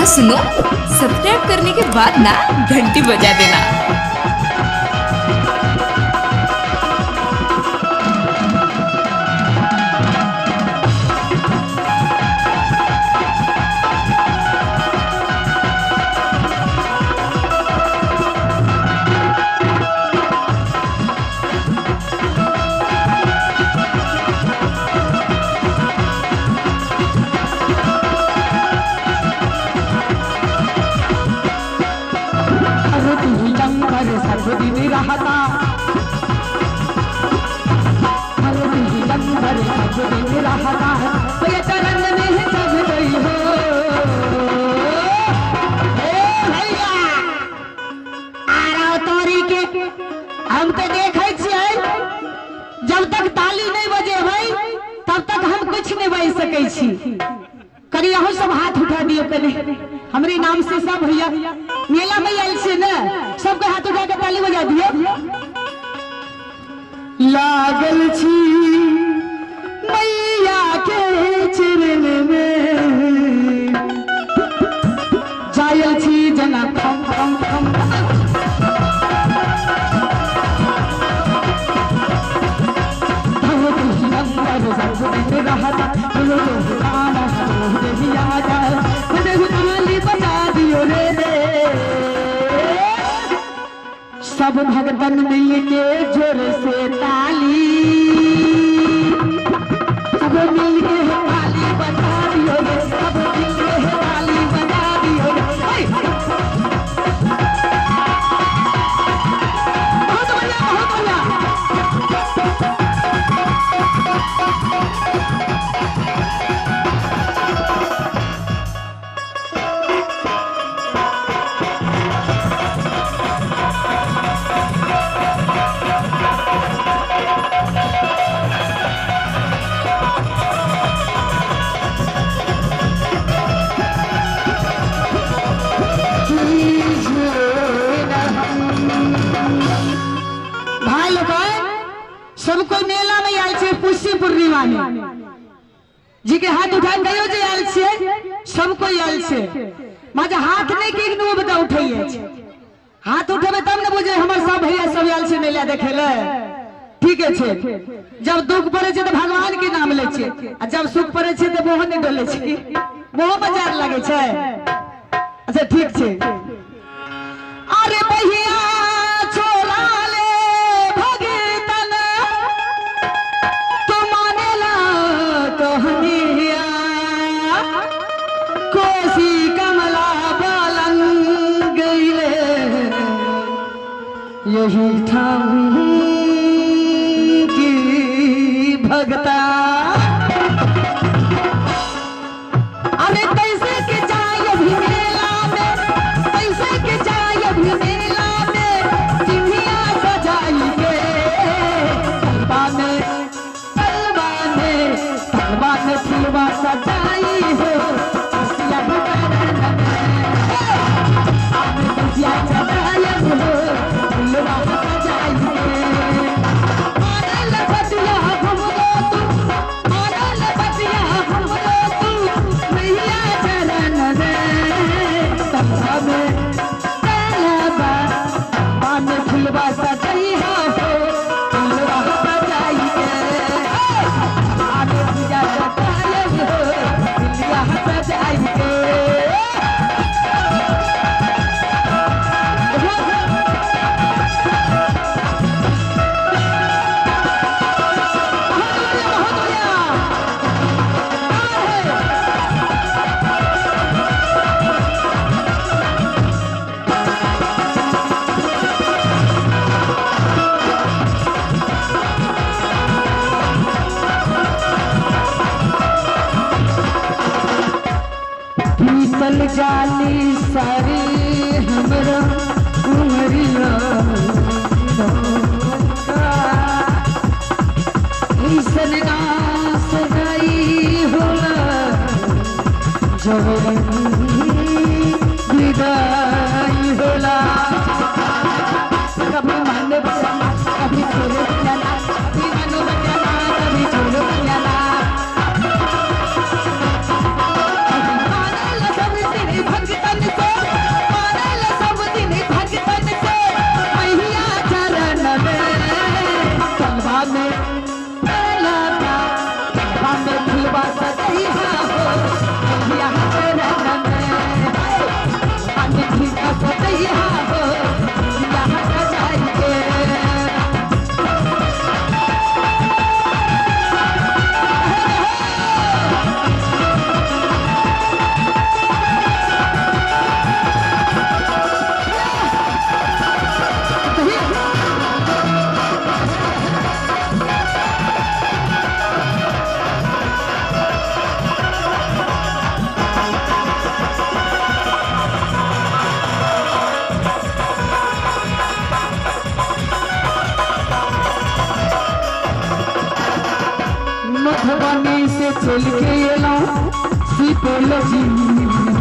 अच्छा सुनो, सब्सक्राइब करने के बाद ना घंटी बजा देना। सर्वदिन रहता सर्वदिन रहता है चरण में सब गई हो। भैया आ रहा तोरी के हम तो देखे जब तक ताली नहीं बजे भाई तब तक हम कुछ नहीं बज सके छी। करिए हो सब हाथ उठा दियो पहले हमरे नाम से सब भैया मेला में आयल से न सबके हाथ उठा के ताली बजा दिए। लागल छी मैया के चरण में जायल छी जना खम खम खम सब भगतन मिल के जोर से ताली सब मिल के ताली बजा दियो रे सब मिल के ताली बजा दियो रे। बहुत बढ़िया बहुत बढ़िया। सब कोई मेला में आयल छे पुष्य पूर्णिमा में जी के हाथ उठा गयो जे आयल छे सब कोई आयल छे माजे हाथ नहीं के नो बता उठाइए हाथ उठेबे तब न बुझे हमर सब भैया सब आयल छे मेला देखे ले। ठीक है छे जब दुख पड़े छे तो भगवान के नाम ले छे आ जब सुख पड़े छे तो मोह नहीं डोले छे मोह मजार लागे छे। अच्छा ठीक छे। अरे भैया यही ठाम की भगता अरे कैसे के जाए अभी मेला में कैसे के जाए अभी मेला में चिन्हिया सजाई के तलवा में फुलवा सजाई हो जाली सारी हमरा उमरिया ईसन नास गई होला जब विदाई होला कभी मन बना कभी छोड़ जाना कभी मन बना कभी छोड़ जाना भक्त बोल के एला सुपौल जी